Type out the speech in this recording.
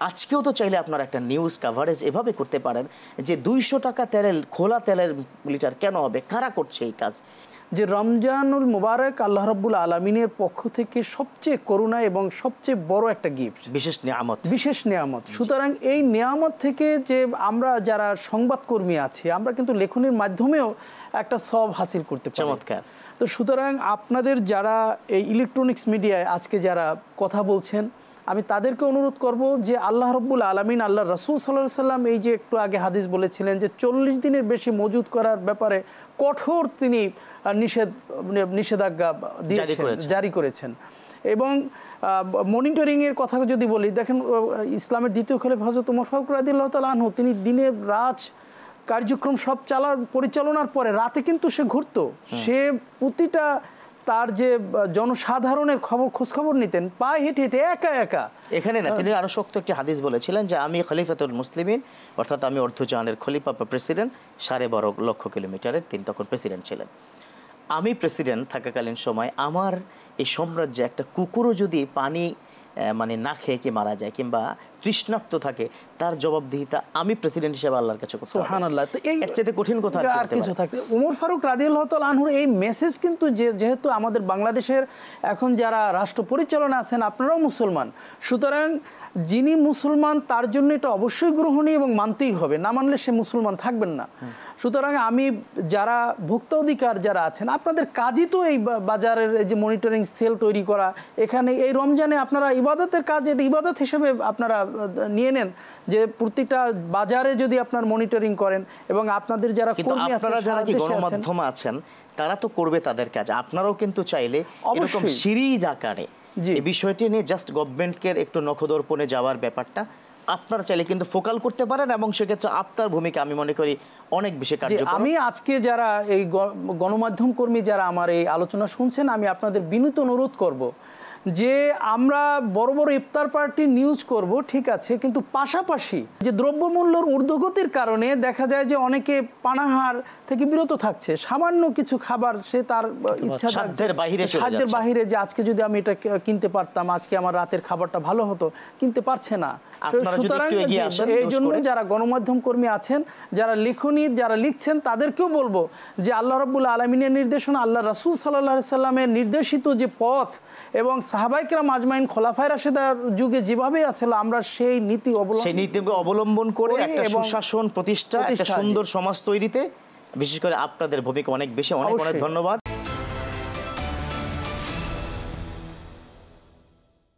আজকেও তো চাইলে আপনারা একটা নিউজ কভারেজ এভাবে করতে পারেন যে 200 টাকা তেলের খোলা তেলের লিটার কেন হবে, কারা করছে এই কাজ। যে রমজানুল মুবারক আল্লাহ রাব্বুল আলামিনের পক্ষ থেকে সবচেয়ে করুণা এবং সবচেয়ে বড় একটা গিফট, বিশেষ নিয়ামত। সুতরাং এই নিয়ামত থেকে যে আমরা যারা সংবাদকর্মী আছি আমরা কিন্তু লেখনের মাধ্যমেও একটা সওয়াব হাসিল করতে পারি। চমৎকার। তো সুতরাং আপনাদের যারা এই ইলেকট্রনিক্স মিডিয়ায় আজকে যারা কথা বলছেন আমি তাদেরকে অনুরোধ করব যে আল্লাহ রাব্বুল আলামিন আল্লাহ রাসূল সাল্লাল্লাহু আলাইহি সাল্লাম এই যে একটু আগে হাদিস বলেছিলেন যে 40 দিনের বেশি মজুদ করার ব্যাপারে কঠোর তিনি নিষেধাজ্ঞা জারি করেছেন। এবং মনিটরিংয়ের কথা যদি বলি, দেখেন ইসলামের দ্বিতীয় খলিফা হযরত ওমর ফারুক রাদিয়াল্লাহু তাআলা আনহু তিনি দিনের রাত কার্যক্রম সব পরিচালনার পরে রাতে কিন্তু সে ঘুরতো, সে প্রতিটা তার যে জনসাধারণের খোঁজখবর নিতেন পায়ে হেঁটে হেঁটে একা একা। এখানে না, তিনি আরো শক্ত একটি হাদিস বলেছিলেন যে আমি খলিফাতুল মুসলিমিন, অর্থাৎ আমি অর্ধজাহানের খলিফা বা প্রেসিডেন্ট, 12.5 লক্ষ কিলোমিটারের, তিনি তখন প্রেসিডেন্ট ছিলেন। আমি প্রেসিডেন্ট থাকাকালীন সময় আমার এই সাম্রাজ্যে একটা কুকুরও যদি পানি মানে না খেয়ে কি মারা যায় কিংবা তৃষ্ণার্ত থাকে তার জবাবদিহিতা আমি প্রেসিডেন্ট হিসেবে আল্লাহর কাছে করতে হবে। সুবহানাল্লাহ। তো এই এর চেয়ে কঠিন কথা আর কিছু থাকে। ওমর ফারুক রাদিয়াল্লাহু তাআলা আনহুর এই মেসেজ কিন্তু যেহেতু আমাদের বাংলাদেশের এখন যারা রাষ্ট্র পরিচালনা আছেন আপনারাও মুসলমান, সুতরাং যিনি মুসলমান তার জন্য এটা অবশ্যই গ্রহণীয় এবং মানতেই হবে, না মানলে সে মুসলমান থাকবেন না। সুতরাং আমি যারা ভোক্তা অধিকার যারা আছেন আপনাদের কাজই তো এই বাজারের এই যে মনিটরিং সেল তৈরি করা, এখানে এই রমজানে আপনারা ইবাদতের কাজ, এটা ইবাদত হিসেবে আপনারা নিয়ে নেন যে প্রতিটা বাজারে যদি আপনার মনিটরিং করেন এবং আপনাদের যারা কর্মী আছেন, আপনারা যারা কি গণমাধ্যম আছেন তারা তো করবে তাদের কাজ, আপনারাও কিন্তু চাইলে এরকম সিরিজ আকারে এই বিষয়টি নিয়ে জাস্ট গভর্নমেন্টকে একটু নখদর্পণে যাওয়ার ব্যাপারটা আপনারা চাইলে কিন্তু ফোকাল করতে পারেন এবং সেক্ষেত্রে আপনার ভূমিকা আমি মনে করি অনেক বেশি কার্যকর। আমি আজকে যারা এই গণমাধ্যম কর্মী যারা আমার এই আলোচনা শুনছেন আমি আপনাদের বিনীত অনুরোধ করব যে আমরা বড় বড় ইফতার পার্টি নিউজ করব ঠিক আছে, কিন্তু পাশাপাশি যে দ্রব্যমূল্যের ঊর্ধ্বগতির কারণে দেখা যায় যে অনেকে পানাহার থেকে বিরত থাকছে, সামান্য কিছু খাবার সে তার ইচ্ছা সাধ্যের বাইরে যে আজকে যদি আমি এটা কিনতে পারতাম আজকে আমার রাতের খাবারটা ভালো হতো, কিনতে পারছে না। সুতরাং এই জন্য যারা গণমাধ্যম কর্মী আছেন যারা লেখনী যারা লিখছেন তাদেরকেও বলবো যে আল্লাহ রাব্বুল আলামিনের নির্দেশনা, আল্লাহ রাসূল সাল্লাল্লাহু আলাইহি সাল্লামের নির্দেশিত যে পথ এবং সাহাবায়ে কেরাম আজমাইন খোলাফায়ে রাশিদার যুগে যেভাবে আছিল আমরা সেই নীতি অবলম্বন করে একটা সুশাসন প্রতিষ্ঠা, একটা সুন্দর সমাজ তৈরিতে বিশেষ করে আপনাদের ভূমিকা অনেক বেশি। অনেক অনেক ধন্যবাদ।